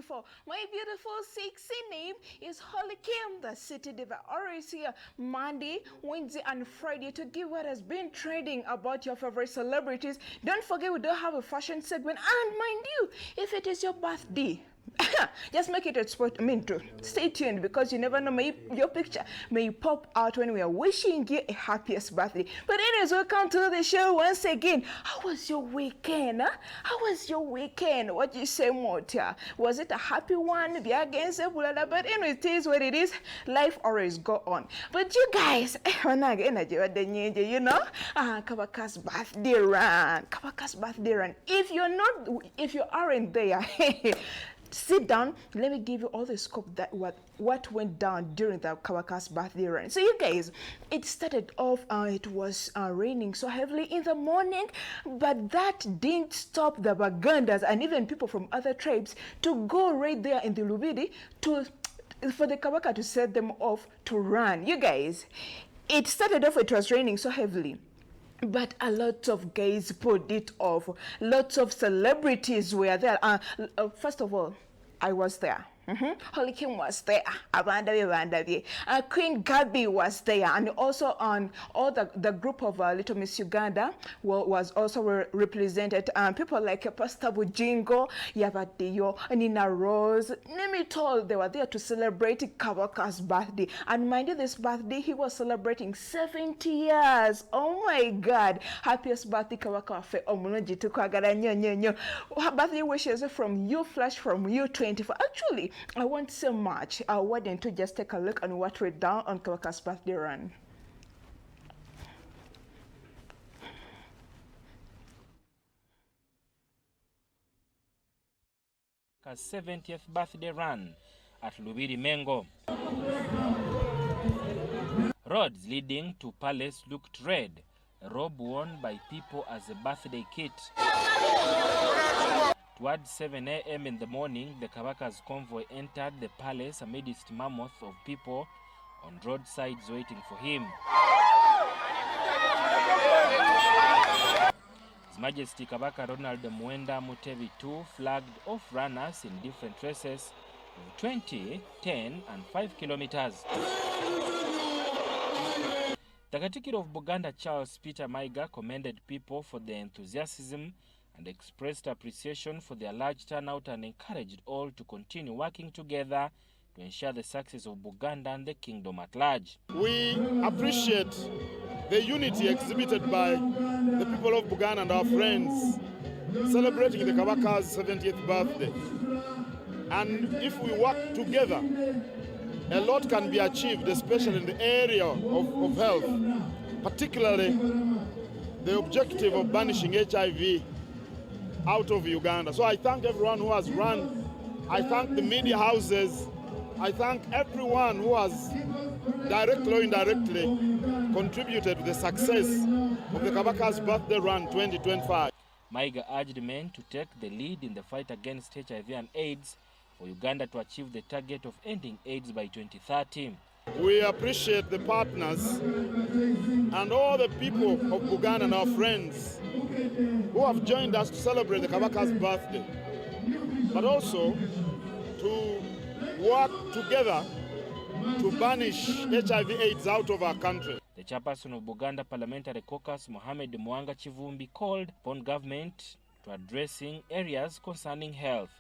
My beautiful sexy name is Holly Kim, the city diva. Always here Monday, Wednesday, and Friday to give what has been trending about your favorite celebrities. Don't forget we do have a fashion segment, and mind you, if it is your birthday, just make it a sport. To stay tuned because you never know. Your picture may pop out when we are wishing you a happiest birthday. But anyways, welcome to the show once again. How was your weekend? Huh? How was your weekend? What you say, Mota? Was it a happy one? Be against it, but anyways, it is what it is. Life always go on. But you guys, you know, Kabaka's birthday run. Kabaka's birthday run. If you aren't there, sit down, let me give you all the scope that what went down during the Kawaka's birthday run. So you guys, it started off, it was raining so heavily in the morning, but that didn't stop the Bagandas and even people from other tribes to go right there in the Lubidi for the Kawaka to set them off to run. You guys, it started off, it was raining so heavily, but a lot of guys put it off. Lots of celebrities were there. First of all, I was there. Holly Kim was there. Queen Gabby was there, and also on all the group of Little Miss Uganda was also represented. People like Pastor Bujingo, Yabadeyo, Nina Rose, name it all. They were there to celebrate Kawaka's birthday. And mind you, this birthday he was celebrating 70 years. Oh my God! Happiest birthday, Kawaka. Birthday wishes from you, Flash, from you 24. Actually, I want so much. Why don't you just take a look on what went down on Kawaka's birthday run? Kawaka's 70th birthday run at Lubiri Mengo. Roads leading to Palace looked red, a robe worn by people as a birthday kit. Towards 7 a.m. in the morning, the Kawaka's convoy entered the palace amidst mammoth of people on roadsides waiting for him. His Majesty Kabaka Ronald Mwenda Mutebi II flagged off runners in different races of 20, 10, and 5 kilometers. The Katikiro of Buganda, Charles Peter Maiga, commended people for their enthusiasm and expressed appreciation for their large turnout and encouraged all to continue working together to ensure the success of Buganda and the kingdom at large. We appreciate the unity exhibited by the people of Buganda and our friends celebrating the Kawaka's 70th birthday. And if we work together, a lot can be achieved, especially in the area of health, particularly the objective of banishing HIV out of Uganda. So I thank everyone who has run. I thank the media houses. I thank everyone who has directly or indirectly contributed to the success of the Kawaka's birthday run 2025. Maiga urged men to take the lead in the fight against HIV and AIDS for Uganda to achieve the target of ending AIDS by 2030. We appreciate the partners and all the people of Buganda and our friends who have joined us to celebrate the Kawaka's birthday, but also to work together to banish HIV/AIDS out of our country. The chairperson of Buganda Parliamentary Caucus, Mohamed Mwanga Chivumbi, called upon government to addressing areas concerning health.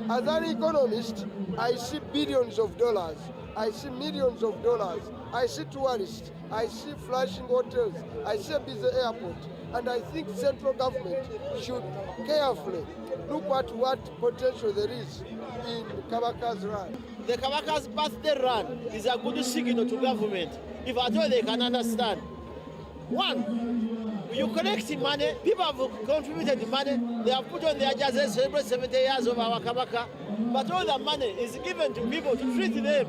As an economist, I see billions of dollars, I see millions of dollars, I see tourists, I see flashing hotels, I see a busy airport, and I think central government should carefully look at what potential there is in Kawaka's run. The Kawaka's birthday run is a good signal to government, if at all they can understand. One, you collect money, people have contributed money, they have put on their jerseys, celebrate 70 years of our Kawaka, but all the money is given to people to treat them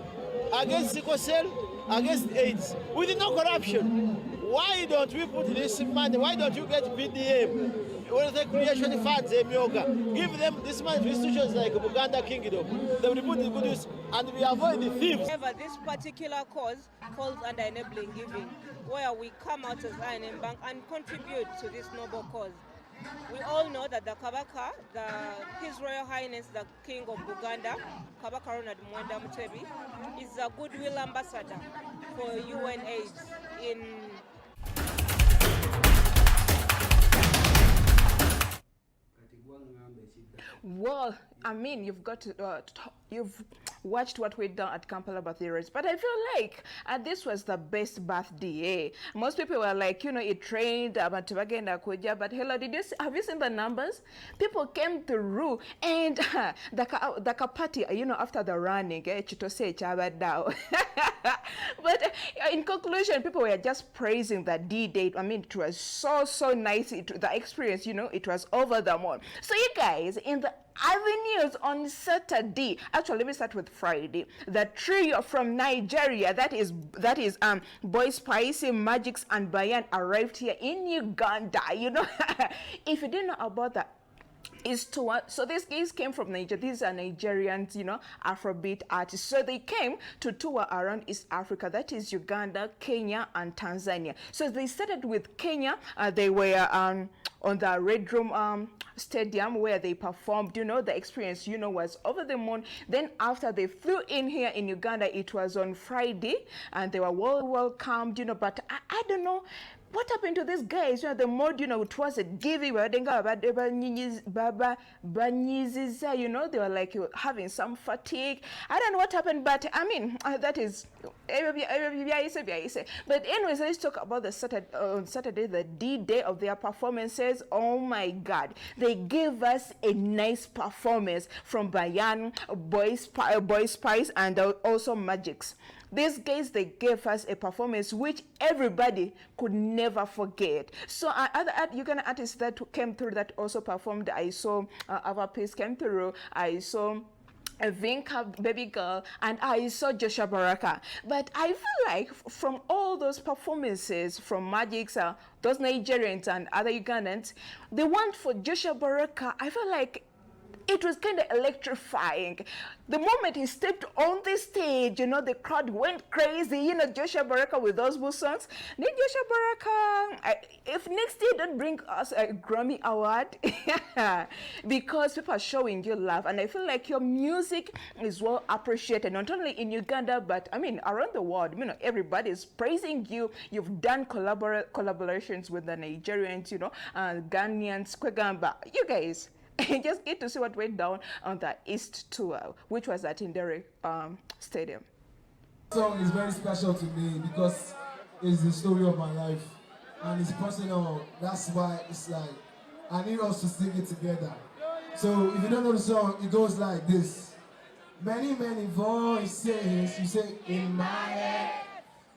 against sickle cell, against AIDS, with no corruption. Why don't we put this money, why don't you get PDM, the creation funds, give them this money to institutions like Buganda Kingdom, they will put the good use, and we avoid the thieves. However, this particular cause falls under enabling giving, where we come out as I&M Bank and contribute to this noble cause. We all know that the Kabaka, His Royal Highness the King of Uganda, Kabaka Ronald Mwenda Mutebi, is a goodwill ambassador for UNAIDS in Well, I mean, you've got to, you've watched what we've done at Kampala birthday race, but I feel like this was the best birthday. Most people were like, you know, it trained, but hello, have you seen the numbers? People came through, and the party, you know, after the running, but in conclusion, people were just praising the D-Day. I mean, it was so nice. The experience, you know, it was over the moon. So you guys, in the avenues on Saturday, actually let me start with Friday, the trio from Nigeria, that is Boy Spicy, Magix and Bayan, arrived here in Uganda. You know, if you didn't know about that, is tour. So these guys came from Nigeria. These are Nigerians, you know, Afrobeat artists. So they came to tour around East Africa. That is Uganda, Kenya, and Tanzania. So they started with Kenya. They were on the Red Room Stadium where they performed. You know, the experience, you know, was over the moon. Then after they flew in here in Uganda, it was on Friday, and they were well welcomed. You know, but I don't know. What happened to these guys? You know, the mode, you know, it was a giving, you know, they were like having some fatigue. I don't know what happened, but I mean, that is, but anyways, let's talk about the Saturday, the D-Day of their performances. Oh my God, they gave us a nice performance from Bayan, Boy Spice, and also Magix. These guys, they gave us a performance which everybody could never forget. So other Uganda artists that came through that also performed, I saw Ava Peace came through, I saw Vinka Baby Girl, and I saw Joshua Baraka. But I feel like from all those performances from Magix, those Nigerians and other Ugandans, the one for Joshua Baraka, I feel like it was kind of electrifying. The moment he stepped on the stage, you know, the crowd went crazy. You know, Joshua Baraka with those Bull songs. Then Joshua Baraka, if next year don't bring us a Grammy Award, because people are showing you love. And I feel like your music is well appreciated, not only in Uganda, but I mean, around the world. You know, everybody's praising you. You've done collaborations with the Nigerians, you know, Ghanaians, Kwegamba. You guys, just get to see what went down on the East tour, which was at Indere Stadium. This song is very special to me because it's the story of my life and it's personal. That's why it's like I need us to sing it together. So if you don't know the song, it goes like this. Many voices you say in my head.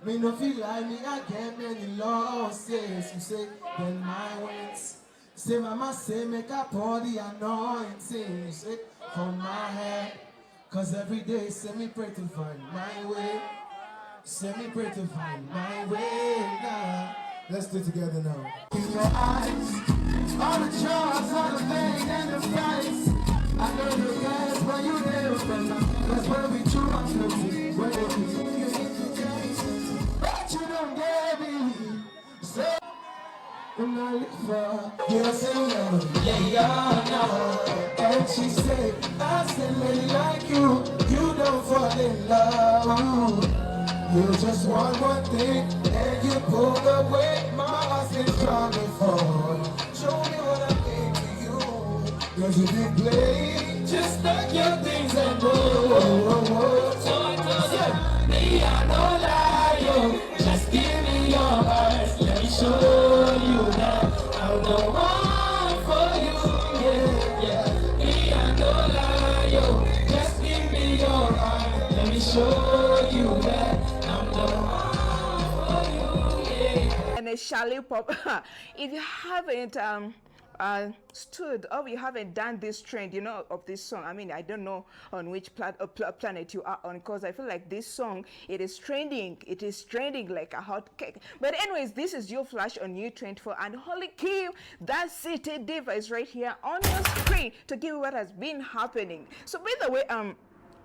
Me no feel like me, I get many losses. You say then my wins. Say mama say make up all the anointing. Say from my head. Cause every day say me pray to find my way. Say me pray to find my way now. Let's do it together now. In your eyes, all the trials, all the pain and the fights. I know you guys when you live from now. That's where we true and floating. Where you but you don't get me. So when I look for you, I say no, yeah, and she said, I said, lady like you don't fall in love. You just want one thing, and you pull away. My heart's been strong before. Show me what I mean to you. Cause you did play, just like your things and go. So I told you, me I no lie, just give me your heart. Let me show you that I'm the one for you. Yeah. Me I no lie, just give me your heart. Let me show you that. And a chalet pop. If you haven't stood or you haven't done this trend, you know, of this song, I mean, I don't know on which planet you are on, because I feel like this song, it is trending like a hot cake. But anyways, this is your flash on U24, and holy cow, that City Diva is right here on your screen to give you what has been happening. So by the way,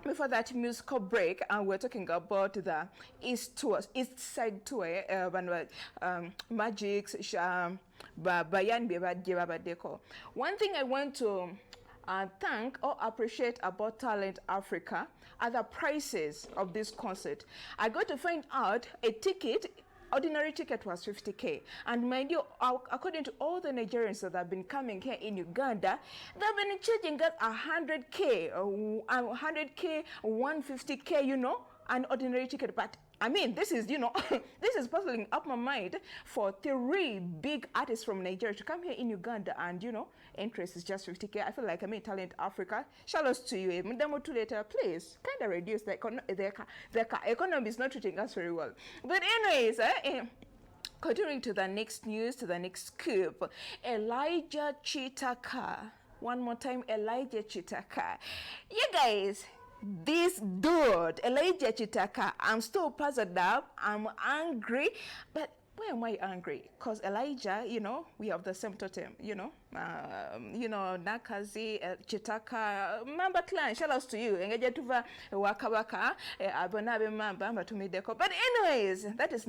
before that musical break, we're talking about the East Side tour, Magix, bayan be badje babaddeko. One thing I want to thank or appreciate about Talent Africa are the prices of this concert. I got to find out a ticket, ordinary ticket was 50K. And mind you, according to all the Nigerians that have been coming here in Uganda, they've been charging us 100K, 100K, 150K, you know, an ordinary ticket. But I mean, this is, you know, this is puzzling up my mind for 3 big artists from Nigeria to come here in Uganda and, you know, interest is just 50K. I feel like, I mean, Talent Africa, shout out to you. Demo to later, please, kind of reduce the economy is not treating us very well. But anyways, continuing to the next news, to the next scoop, Elijah Chitaka. One more time, Elijah Chitaka. You guys, this dude, Elijah Chitaka, I'm still puzzled up. I'm angry, but why am I angry? Because Elijah, you know, we have the same totem, you know, Nakazi, Chitaka, Mamba clan, shout outs to you. Engeje tuva wakabaka, abonabe mamba, batumideko. But anyways, that's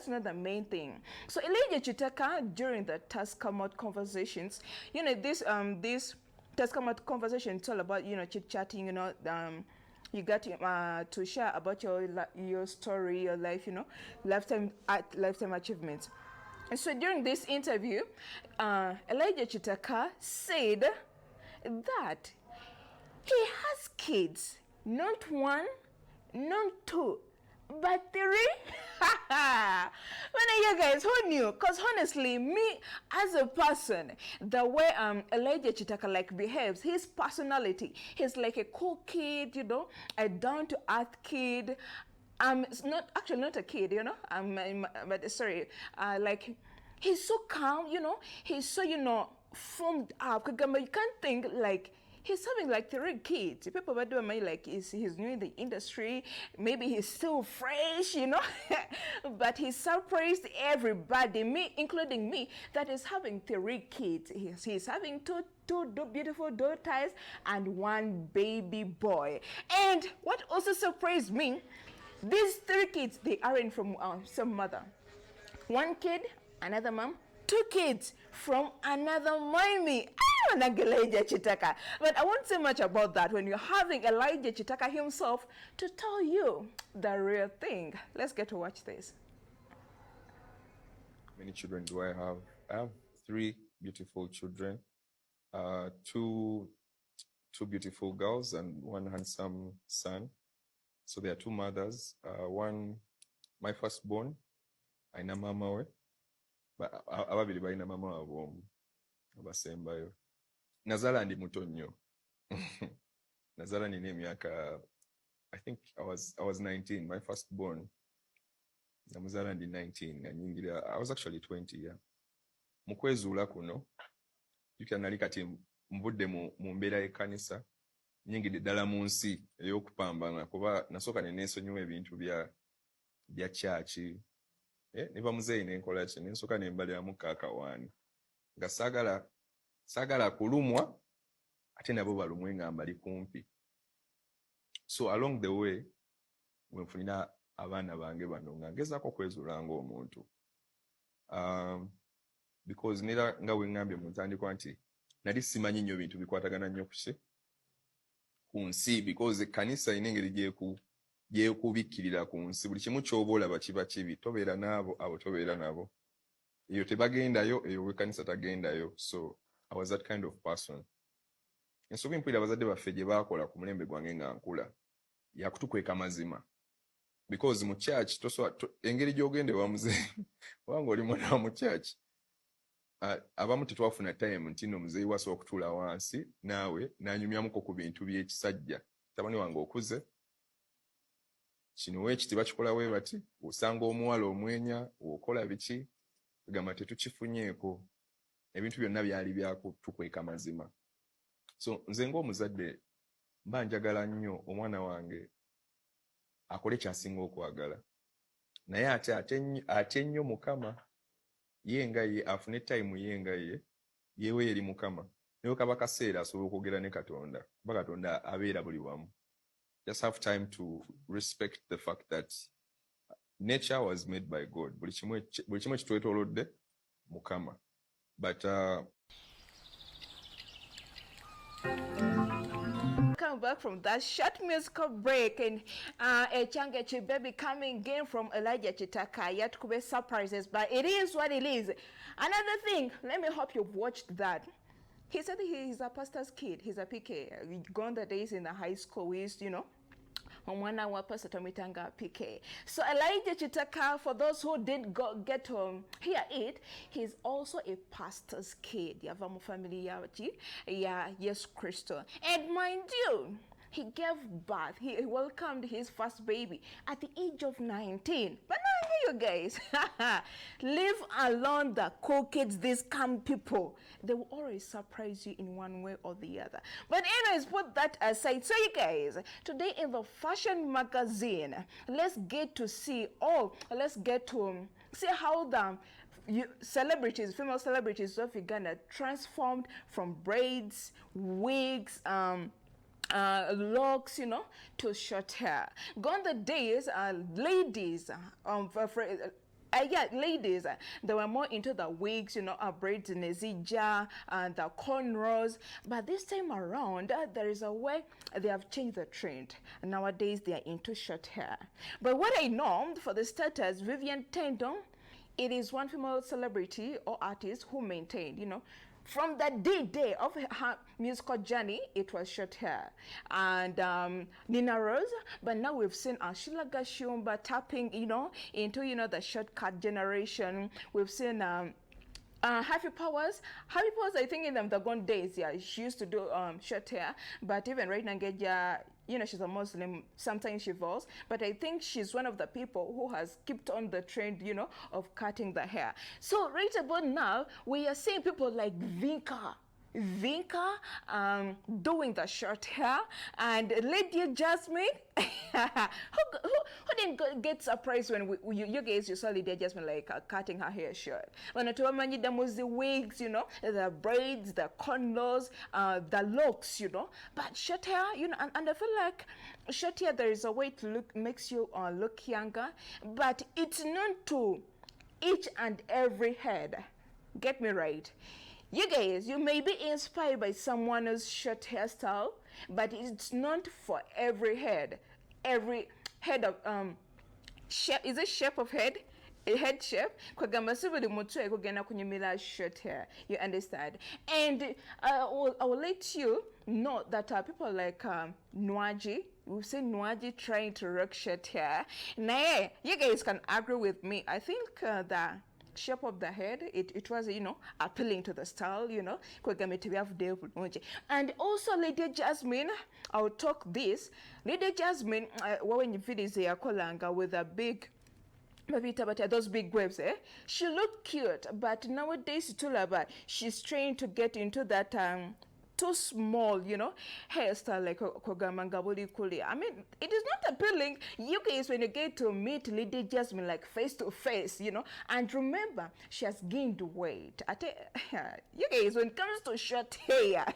not the main thing. So Elijah Chitaka, during the Taskamot conversations, you know, this Taskamot conversation, it's all about, you know, chit-chatting, you know, you got to share about your story, your life, you know, lifetime achievements. And so during this interview, Elijah Chitaka said that he has kids, not 1, not 2, but 3. When you guys, who knew? Because honestly, me as a person, the way Elijah Chitaka like behaves, his personality, he's like a cool kid, you know, a down-to-earth kid. It's not actually not a kid, you know. But sorry, like he's so calm, you know. He's so, you know, formed up. You can't think like. He's having like 3 kids. People were doing like he's new in the industry. Maybe he's still fresh, you know. But he surprised everybody, me including me, that is having 3 kids. He's having two beautiful daughters and 1 baby boy. And what also surprised me, these 3 kids, they aren't from some mother. 1 kid, another mom. 2 kids from another mommy. Elijah Chitaka. But I won't say much about that when you're having Elijah Chitaka himself to tell you the real thing. Let's get to watch this. Many children do I have? I have 3 beautiful children, 2 beautiful girls and 1 handsome son. So there are 2 mothers. One, my firstborn, aina mama we, but ababiri balina mama wabwe abasembayo. Nazala ndi muto nnyo. Nazala nina emyaka, I think I was 19, my firstborn. Namuzala ndi 19, I was actually 20, yeah. Mukwezuula kuno, nali kati mbudde mu mbeera y'ekkanisa, nnyingidde ddala mu nsi ey'okupambana, kuba nasooka ne neesonyiwa ebintu bya kyaki. Ne bamuzeeyi ne nkola ki, ne nsooka ne mbaliramu kaakawaani. Nga saagala kulumwa, ate nabo balumwe nga mbali kumpi. So along the way, we nfunira abaana bange bano nga ngezaako okwezuula ng'omuntu. Because nera nga bwe ngambye mu ntandikwa nti nali simanyi nnyo bintu bikwatagana nnyo ku nsi, because ekkanisa ina engeri gyekubikkirira ku nsi. Buli kimu ky'oba olaba kiba kibi. Tobeera n'abo, abo tobeera nabo. Eyo tebagendayo, eyo w'ekkanisa tagendayo. So I was that kind of person. Ensooka mpulira abazadde baffe gye baakola ku mulembe gwange nga nkula yakutukweka mazima. Because mu church engeri gy'ogende wamuzeeyi wanga oli mwana wa mu church, abamu tetwafuna time nti nno muzeeyi wasobola okutuula wansi naawe n'anyumyamuko ku bintu by'ekisajja. Tabani wange okuze, kino weekiti bakikola we bati, osanga omuwala omwenya, okola biki, gamba tetukifunyeeko. Ebintu byonna byali byakutukweka mazima. So nze ng'omuzadde mba njagala nnyo omwana wange akole kyasinga okwagala. Naye ate nnyo Mukama, ye nga ye afune time ye nga ye, yewe eri Mukama. Naye kaba kaseera asobola okwogera ne Katonda, kuba Katonda abeera buli wamu. Just have time to respect the fact that nature was made by God. Buli kimu kitwetoolodde Mukama. But Come back from that short musical break, and Echanga Chibebi coming in from Elijah Chitaka, yet could be surprises, but it is what it is. Another thing, let me hope you've watched that. He said he's a pastor's kid, he's a PK. Gone the days in the high school, we used, Mwana wa Pastor Tomitanga PK. So Elijah Chitaka, for those who did get to hear it, he's also a pastor's kid. Yavamu familiarity, yeah, yes, Crystal. And mind you, he gave birth, he welcomed his first baby at the age of 19. But now you guys, leave alone the cool kids, these calm people. They will always surprise you in one way or the other. But anyways, put that aside. So you guys, today in the fashion magazine, let's get to see how the celebrities, female celebrities of Uganda transformed from braids, wigs, locks, to short hair. Gone the days, ladies, ladies, they were more into the wigs, braids in a zija and the cornrows. But this time around, there is a way they have changed the trend. Nowadays, they are into short hair. But what I know, for the starters, Vivian Tendon, it is one female celebrity or artist who maintained, from the day of her musical journey, it was short hair. And Nina Rose, but now we've seen Sheila Gashumba tapping, into, the shortcut generation. We've seen Happy Powers, I think in the gone days, yeah, she used to do short hair, but even right now, she's a Muslim, sometimes she vows, but I think she's one of the people who has kept on the trend, of cutting the hair. So right about now, we are seeing people like Vinka doing the short hair, and Lady Jasmine, who didn't get surprised when you guys, you saw Lady Jasmine like cutting her hair short. When it was the wigs, the braids, the cornrows, the locks, but short hair, and I feel like short hair, there is a way to makes you look younger, but it's not to each and every head. Get me right. You guys, you may be inspired by someone's short hairstyle, but it's not for every head. Every head of shape, is it shape of head? A head shape? Short hair. You understand? And I will let you know that people like Nwaji, we've seen Nwaji trying to rock short hair. Now, you guys can agree with me. I think the shape of the head, it was, appealing to the style, and also Lady Jasmine, I'll talk this. Lady Jasmine, when you feel is kolanga with a big, those big waves, she looked cute, but nowadays it's all about she's trying to get into that too small, hairstyle like Kogamangabuli Kuli. I mean, it is not appealing. You guys, when you get to meet Lady Jasmine like face to face, and remember, she has gained weight. You guys, when it comes to short hair,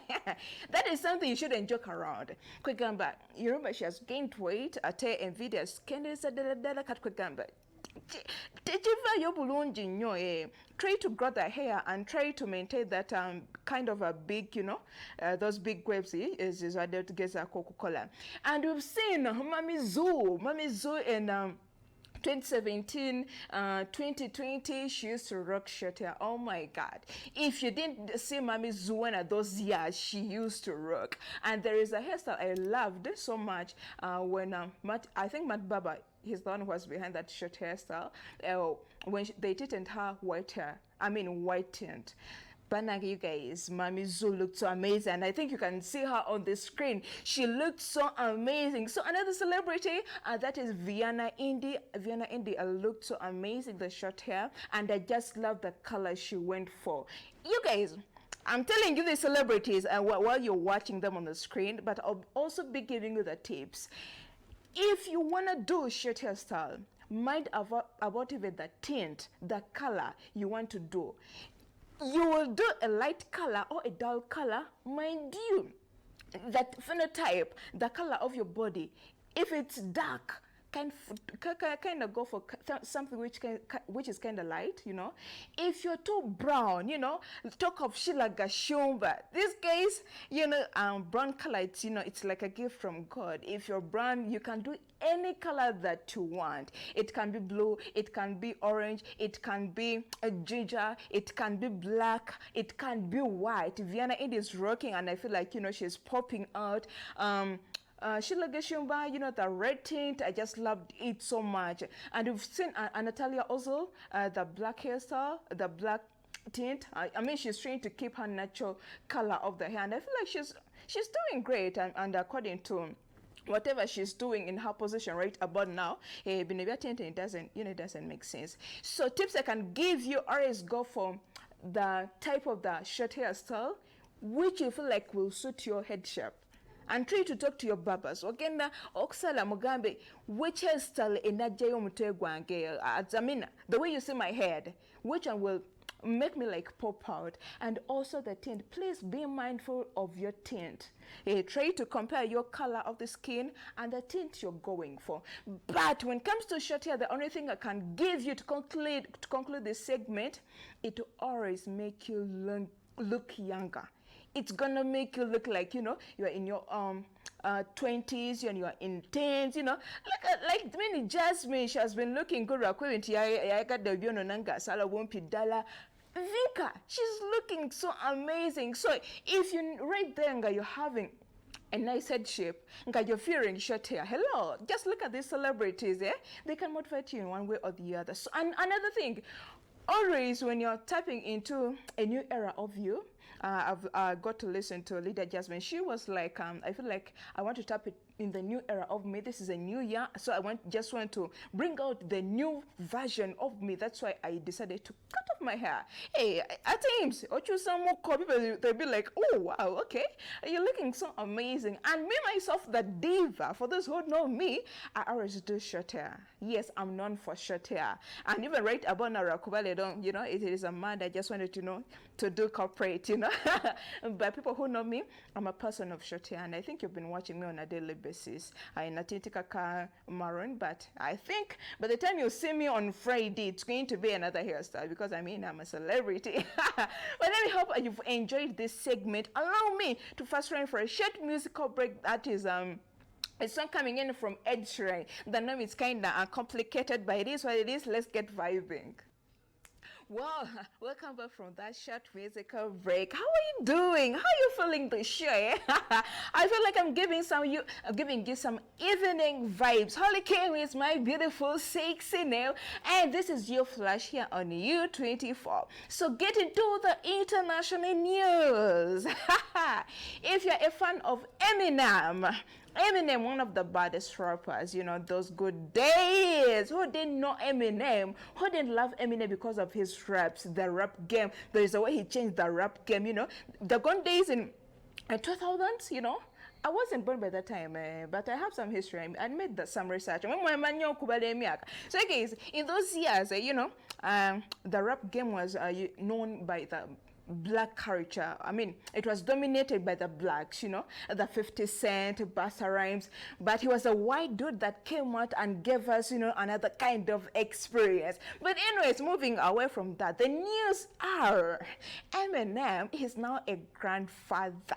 that is something you shouldn't joke around. Kwegamba, you remember she has gained weight. Nvidia scandals Kwegamba. Try to grow the hair and try to maintain that kind of a big, those big waves is added to get a Coca-Cola. And we've seen Mami Zoo in 2017, 2020, she used to rock short hair. Oh my God. If you didn't see Mami Zuena those years, she used to rock. And there is a hairstyle I loved so much when I think Matt Baba, he's the one who was behind that short hairstyle, when they tinted her white tint. But you guys, Mami Zoo looked so amazing. And I think you can see her on the screen. She looked so amazing. So another celebrity, that is Vienna Indy. Vienna Indy looked so amazing, the short hair. And I just love the color she went for. You guys, I'm telling you the celebrities while you're watching them on the screen, but I'll also be giving you the tips. If you want to do short hairstyle, mind about even the tint, the color you want to do. You will do a light color or a dull color, mind you, that phenotype, the color of your body. If it's dark, kind of go for something which is kind of light, you know. If you're too brown, you know, talk of Sheila Gashumba. These guys, you know, brown color, it's, you know, it's like a gift from God. If you're brown, you can do any color that you want. It can be blue, it can be orange, it can be a ginger, it can be black, it can be white. Vienna It is rocking, and I feel like, you know, she's popping out. Sheila Gashumba, you know, the red tint, I just loved it so much. And we've seen Natalia also, the black hairstyle, the black tint. I mean, she's trying to keep her natural color of the hair, and I feel like she's doing great. And according to whatever she's doing in her position right about now, it doesn't make sense. So tips I can give you: always go for the type of the short hairstyle which you feel like will suit your head shape, and try to talk to your barbers. Ogenda okusala mugambe which hairstyle enajjayo omutwe gwange, I the way you see my head, which one will make me like pop out. And also the tint, please be mindful of your tint. Try to compare your color of the skin and the tint you're going for. But when it comes to short hair, the only thing I can give you to conclude this segment, it will always make you look younger. It's gonna make you look like, you know, you're in your 20s and you're in 10s, you know. Like many Jasmine, she has been looking good. Vika, she's looking so amazing. So if you right there, you're having a nice head shape, you're fearing short hair, hello, just look at these celebrities, eh? They can motivate you in one way or the other. So, and another thing, always when you're tapping into a new era of you, I've got to listen to Leader Jasmine. She was like, I feel like I want to tap it in the new era of me. This is a new year, so I just want to bring out the new version of me. That's why I decided to cut off my hair. Hey, at times, or choose some more people, they'll be like, oh wow, okay, you're looking so amazing. And me myself, the diva, for those who know me, I always do short hair. Yes, I'm known for short hair. And even right about Narakubale, you know, it is a man that just wanted to know to do corporate, you know. But people who know me, I'm a person of short hair, and I think you've been watching me on a daily basis. I'm Natitika Maroon, but I think by the time you see me on Friday, it's going to be another hairstyle, because I mean, I'm a celebrity. But let me hope you've enjoyed this segment. Allow me to fast run for a short musical break. That is a song coming in from Ed Sheeran. The name is kind of complicated, but it is what it is. Let's get vibing. Well, welcome back from that short musical break. How are you doing? How are you feeling this show? Eh? I feel like I'm giving you some evening vibes. Holly Kim is my beautiful, sexy nail, and this is your flash here on U24. So get into the international news. If you're a fan of Eminem, one of the baddest rappers, you know, those good days. Who didn't know Eminem? Who didn't love Eminem because of his raps, the rap game? There is a way he changed the rap game, you know. The gone days in 2000s, you know. I wasn't born by that time, but I have some history. I made some research. So guys, in those years, you know, the rap game was known by the black culture. I mean, it was dominated by the blacks, you know, the 50 Cent, Busta Rhymes, but he was a white dude that came out and gave us, you know, another kind of experience. But anyways, moving away from that, the news are Eminem is now a grandfather.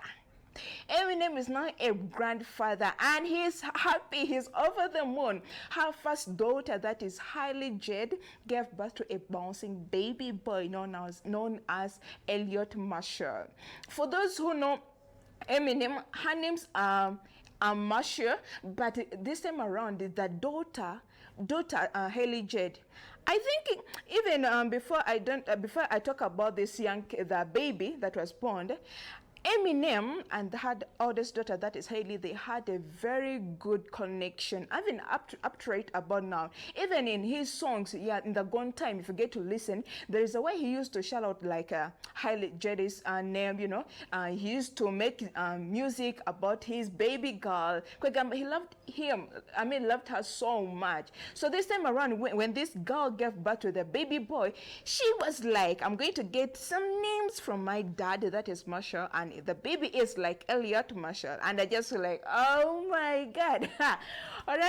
Eminem is now a grandfather, and he's happy, he's over the moon. Her first daughter, that is Hailey Jade, gave birth to a bouncing baby boy known as Elliot Marshall. For those who know Eminem, her name's Marshall, but this time around the daughter Hailey Jade. I think even before I talk about this the baby that was born, Eminem and her oldest daughter, that is Hailey, they had a very good connection. Even up to right about now. Even in his songs, yeah, in the gone time, if you get to listen, there is a way he used to shout out like Hailey Jade's name, you know. He used to make music about his baby girl. He loved her so much. So this time around, when this girl gave birth to the baby boy, she was like, I'm going to get some names from my dad, that is Marshall, and funny. The baby is like Elliot Marshall, and I just feel like, oh my God. But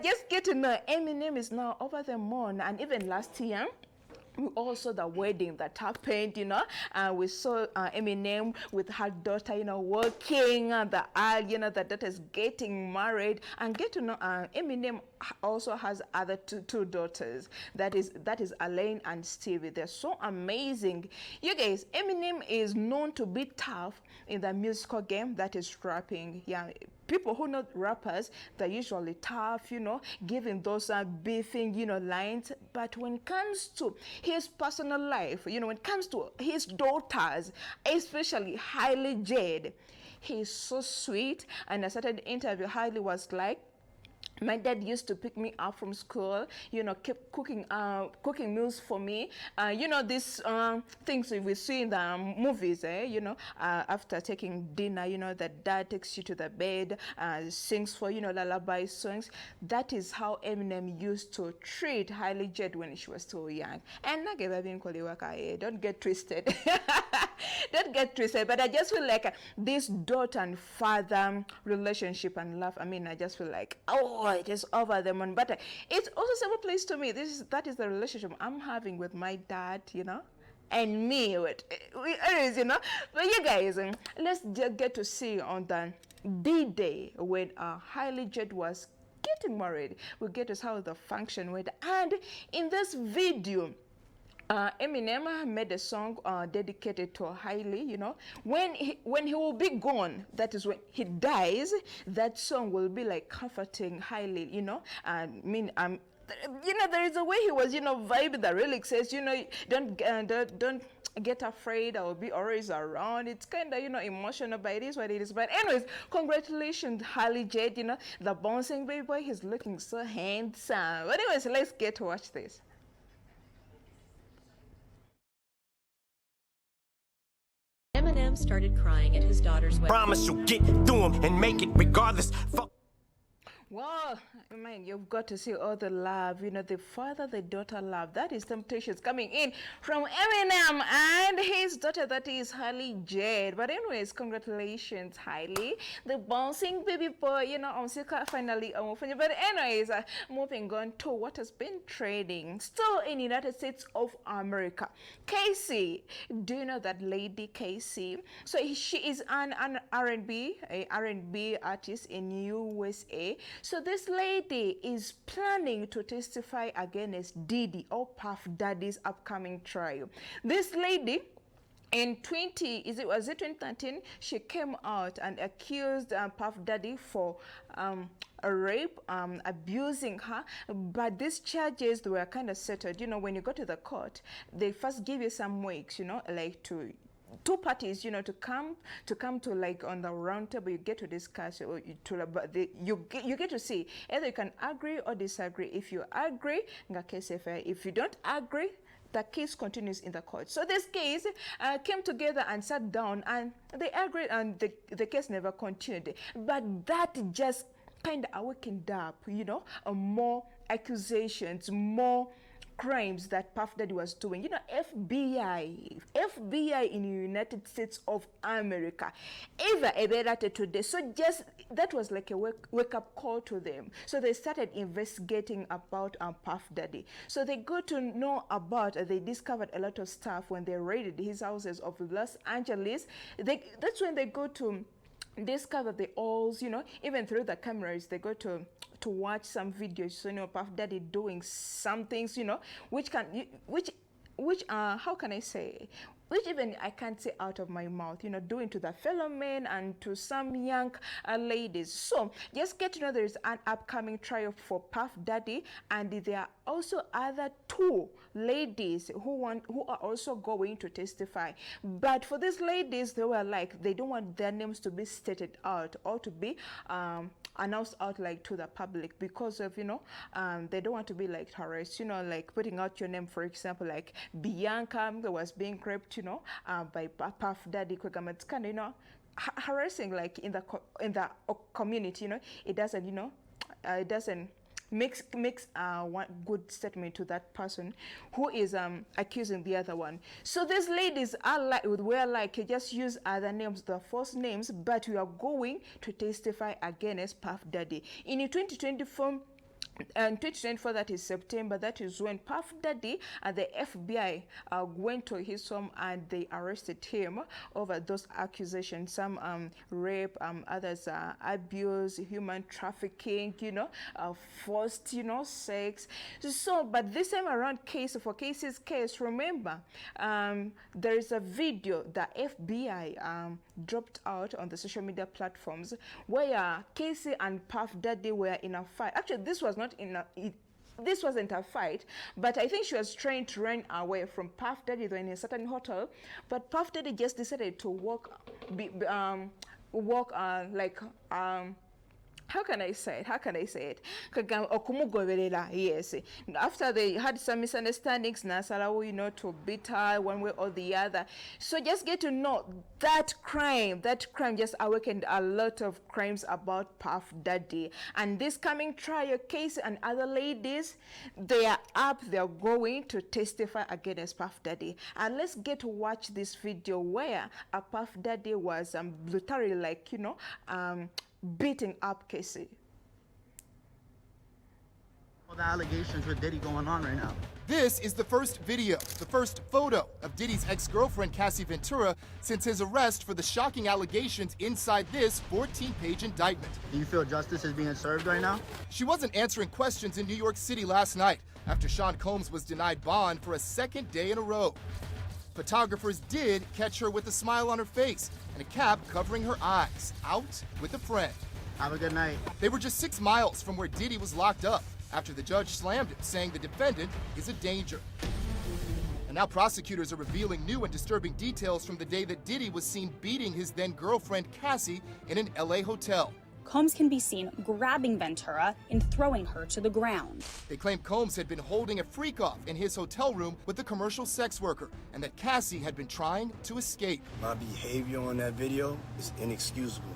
just get to know Eminem is now over the moon, and even last year, we also the wedding that happened, we saw Eminem with her daughter, walking the aisle, the daughter's getting married, and get to know Eminem also has other two daughters. That is Elaine and Stevie. They're so amazing. You guys, Eminem is known to be tough in the musical game, that is rapping. Yeah, people who know rappers, they're usually tough, giving those beefing, lines. But when it comes to his personal life, when it comes to his daughters, especially Hailey Jade, he's so sweet. And a certain interview, Hailey was like, my dad used to pick me up from school, keep cooking meals for me. These things we see in the movies, after taking dinner, the dad takes you to the bed, sings for, lullaby songs. That is how Eminem used to treat Hailey Jade when she was still young. And don't get twisted. Don't get twisted. But I just feel like this daughter and father relationship and love, I just feel like, oh, it is over the moon. But it's also same place to me. That is the relationship I'm having with my dad, and me with it is, But you guys, let's just get to see on the D-Day when Hailey Jade was getting married. We get to see how the function went. And in this video, Eminem made a song dedicated to Hailey, When he will be gone, that is when he dies, that song will be like comforting Hailey, there is a way he was, vibing. The lyric says, don't get afraid, I will be always around. It's kind of, emotional, but it is what it is. But anyways, congratulations, Hailey Jade, the bouncing baby boy, he's looking so handsome. But anyways, let's get to watch this. Eminem started crying at his daughter's wedding. Promise you'll get through him and make it regardless. Wow, man, you've got to see all the love, the father-the-daughter love. That is Temptations coming in from Eminem and his daughter, that is Hailey Jade. But anyways, congratulations, Hailey, the bouncing baby boy, I'm finally. But anyways, moving on to what has been trending. Still in United States of America. Casey, do you know that lady, Casey? So she is an R&B artist in USA. So this lady is planning to testify against Diddy or Puff Daddy's upcoming trial. This lady, in 2013, she came out and accused Puff Daddy for a rape, abusing her. But these charges, they were kind of settled. When you go to the court, they first give you some weeks, like to two parties, to come to like on the round table, you get to discuss, or you get to see either you can agree or disagree. If you agree, if you don't agree, the case continues in the court. So this case came together and sat down, and they agreed, and the case never continued. But that just kind of awakened up, more accusations, more crimes that Puff Daddy was doing. FBI in the United States of America, today. So just that was like a wake-up call to them. So they started investigating about Puff Daddy. So they got to know about, they discovered a lot of stuff when they raided his houses of Los Angeles. That's when they go to discover the oils, even through the cameras, they go to watch some videos, Puff Daddy doing some things, which how can I say, which even I can't say out of my mouth, doing to the fellow men and to some young ladies. So just get to know there is an upcoming trial for Puff Daddy, and there are also other two ladies who are also going to testify. But for these ladies, they were like, they don't want their names to be stated out or to be announced out like to the public, because of they don't want to be like harassed, like putting out your name, for example, like Bianca that was being raped, by Puff Daddy. It's kind of harassing, like in the community. It doesn't makes one good statement to that person who is accusing the other one. So these ladies are like, we're like, just use other names, the false names, but we are going to testify against Puff Daddy. In 2024, and 2024, that is September, that is when Puff Daddy and the FBI went to his home and they arrested him over those accusations. Some rape, others abuse, human trafficking, forced, sex. So, but this time around, for Casey's case, remember, there is a video that FBI dropped out on the social media platforms where Casey and Puff Daddy were in a fight. Actually, this was not this wasn't a fight, but I think she was trying to run away from Puff Daddy. They were in a certain hotel, but Puff Daddy just decided to walk how can I say it? Okumugoberera, yes. After they had some misunderstandings, Nasarawu, to beat her one way or the other. So just get to know that crime just awakened a lot of crimes about Puff Daddy. And this coming trial case and other ladies, they are up, they are going to testify against Puff Daddy. And let's get to watch this video where a Puff Daddy was brutally beating up Casey. All the allegations with Diddy going on right now. This is the first video, the first photo of Diddy's ex-girlfriend Cassie Ventura since his arrest for the shocking allegations inside this 14-page indictment. Do you feel justice is being served right now? She wasn't answering questions in New York City last night after Sean Combs was denied bond for a second day in a row. Photographers did catch her with a smile on her face and a cap covering her eyes, out with a friend. Have a good night. They were just 6 miles from where Diddy was locked up after the judge slammed him, saying the defendant is a danger. And now prosecutors are revealing new and disturbing details from the day that Diddy was seen beating his then-girlfriend Cassie in an LA hotel. Combs can be seen grabbing Ventura and throwing her to the ground. They claim Combs had been holding a freak-off in his hotel room with a commercial sex worker and that Cassie had been trying to escape. My behavior on that video is inexcusable.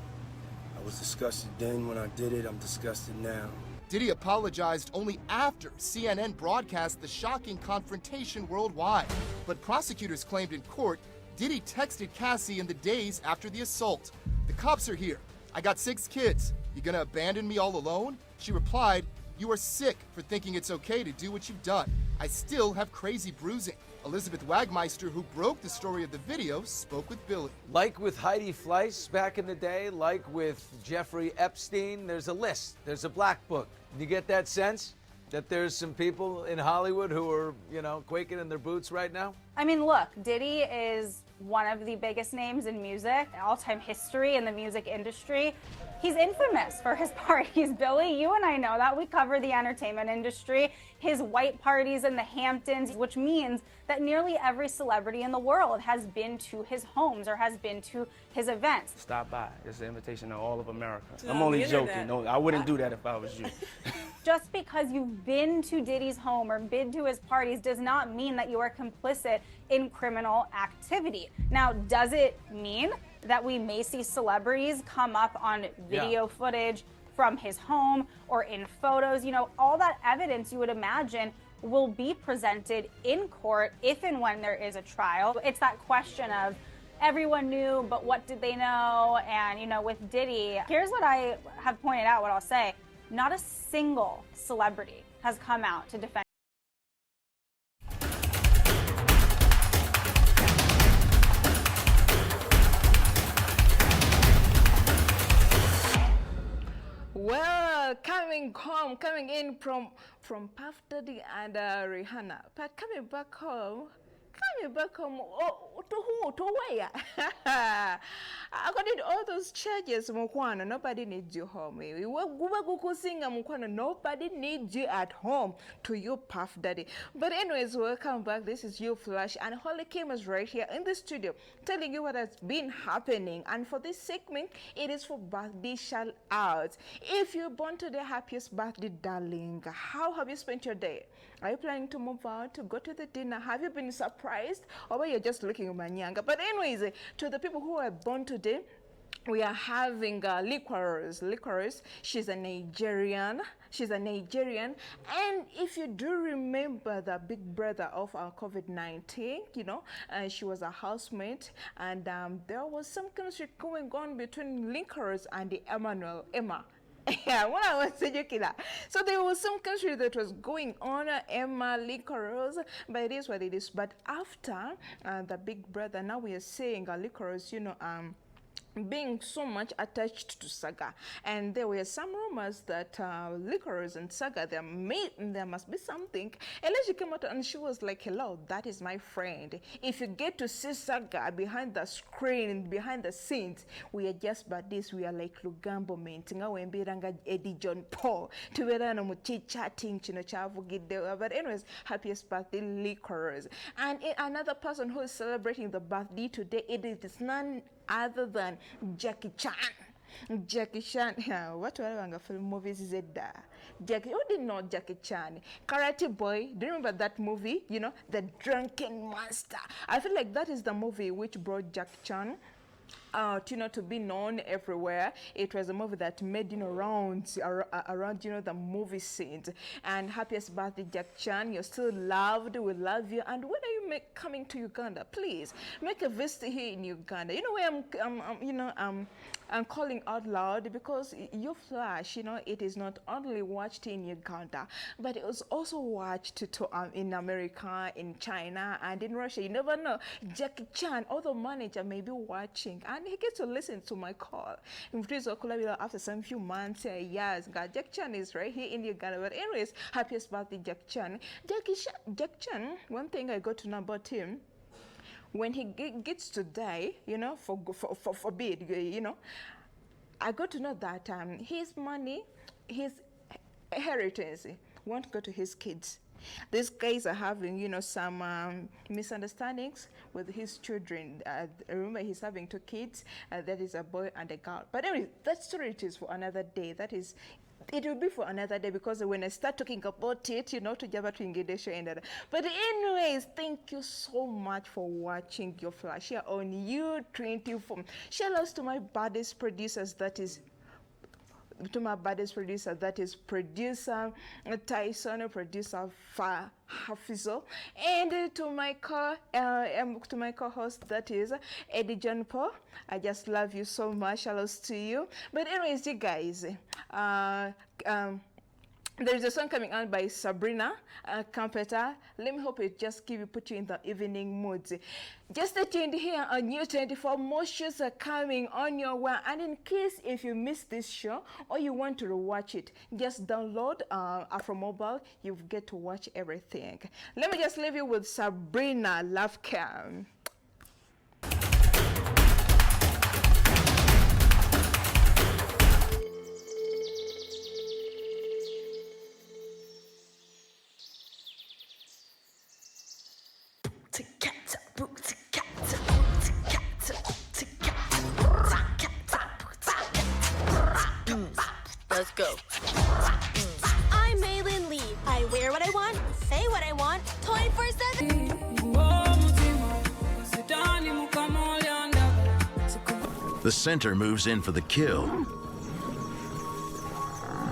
I was disgusted then when I did it, I'm disgusted now. Diddy apologized only after CNN broadcast the shocking confrontation worldwide. But prosecutors claimed in court Diddy texted Cassie in the days after the assault. "The cops are here. I got 6 kids. You gonna abandon me all alone?" She replied, "You are sick for thinking it's okay to do what you've done. I still have crazy bruising." Elizabeth Wagmeister, who broke the story of the video, spoke with Billy. Like with Heidi Fleiss back in the day, like with Jeffrey Epstein, there's a list, there's a black book. You get that sense that there's some people in Hollywood who are, quaking in their boots right now? I mean, look, Diddy is one of the biggest names in music, all-time history in the music industry. He's infamous for his parties, Billy. You and I know that. We cover the entertainment industry. His white parties in the Hamptons, which means that nearly every celebrity in the world has been to his homes or has been to his events. Stop by. It's an invitation to all of America. I'm only joking. No, I wouldn't do that if I was you. Just because you've been to Diddy's home or been to his parties does not mean that you are complicit in criminal activity. Now, does it mean that we may see celebrities come up on video footage from his home or in photos? All that evidence you would imagine will be presented in court if and when there is a trial. It's that question of everyone knew, but what did they know? And, with Diddy, here's what I have pointed out, what I'll say. Not a single celebrity has come out to defend. Well, coming in from Puff Daddy and Rihanna, but coming back home, to who? To where? According to all those charges, Mukwana, nobody needs you home. Nobody needs you at home to you, Puff Daddy. But anyways, welcome back. This is you, Flash, and Holly Kim is right here in the studio telling you what has been happening. And for this segment, it is for birthday shout out. If you're born today, happiest birthday, darling. How have you spent your day? Are you planning to move out, to go to the dinner? Have you been surprised? Or you're just looking manyanga? But anyways, to the people who are born today, we are having Licorice. She's a Nigerian. And if you do remember the big brother of COVID-19, she was a housemate, and there was some chemistry going on between Licorice and the Emma. Yeah, when I was Killer. So there was some country that was going on, Emma, Licorice, but it is what it is. But after the big brother, now we are saying Licorice, being so much attached to Saga, and there were some rumors that Licorice and Saga, there must be something. And then she came out and she was like, hello, that is my friend. If you get to see Saga behind the screen, behind the scenes, we are just buddies. We are like Lugambo Mentinga Wembiranga Eddie John Paul tubeera no mu chatting kino kyavugiddewo. But anyways, happiest birthday Licorice. And another person who is celebrating the birthday today, it is none other than Jackie Chan. Jackie Chan, what were film movies is it there? Jackie, who didn't know Jackie Chan? Karate Boy, do you remember that movie? The Drunken Master. I feel like that is the movie which brought Jackie Chan to be known everywhere. It was a movie that made rounds around the movie scenes. And happiest birthday, Jack Chan. You're still loved. We love you. And when are you coming to Uganda? Please make a visit here in Uganda. Why I'm calling out loud, because your flash, it is not only watched in Uganda, but it was also watched in America, in China, and in Russia. You never know. Jackie Chan, other manager, may be watching, and he gets to listen to my call. After some few months, years, Jack Chan is right here in Uganda. But anyways, happiest birthday, Jack Chan. Jack Chan, one thing I got to know about him, when he gets to die, forbid, I got to know that his money, his inheritance won't go to his kids. These guys are having, some misunderstandings with his children. Remember, he's having 2 kids. That is a boy and a girl. But anyway, that story is for another day. It will be for another day, because when I start talking about it, to Java to engage. But anyways, thank you so much for watching your flash here on U24. Shout outs to my baddest producers, producer Tyson, producer Hafizo, and to my co-host, that is Eddie John Paul. I just love you so much. Hello to you. But anyways, you guys, there's a song coming on by Sabrina Campeta. Let me hope it just put you in the evening mood. Just stay tuned here on U24. More shows are coming on your way. And in case if you missed this show or you want to rewatch it, just download Afro Mobile. You get to watch everything. Let me just leave you with Sabrina Love Cam. Let's go. I'm Maylin Lee. I wear what I want, say what I want, 24/7. The center moves in for the kill.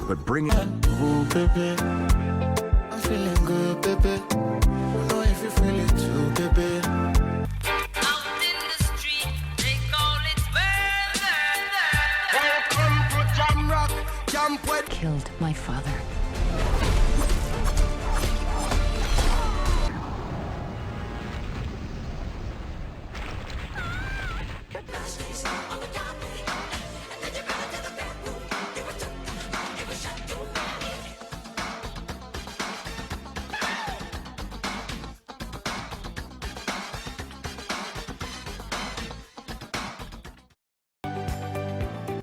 But bring it. Ooh, baby. I'm feeling good, baby. You know if you feel it too, baby. Killed my father.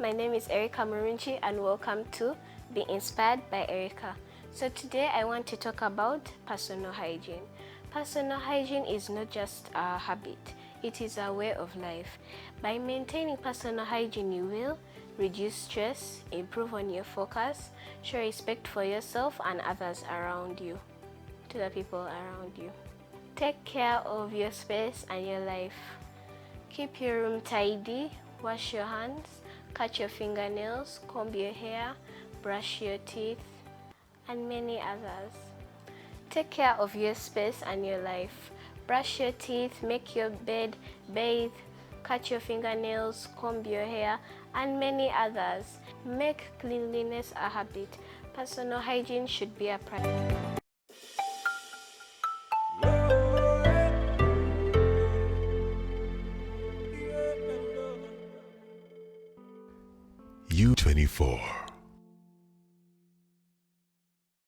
My name is Erica Murunchi, and welcome to Be Inspired by Erica. So today I want to talk about personal hygiene. Personal hygiene is not just a habit, it is a way of life. By maintaining personal hygiene, you will reduce stress, improve on your focus, show respect for yourself and others around you, to the people around you. Take care of your space and your life. Keep your room tidy, wash your hands, cut your fingernails, comb your hair, brush your teeth, and many others. Take care of your space and your life. Brush your teeth, make your bed, bathe, cut your fingernails, comb your hair, and many others. Make cleanliness a habit. Personal hygiene should be a priority.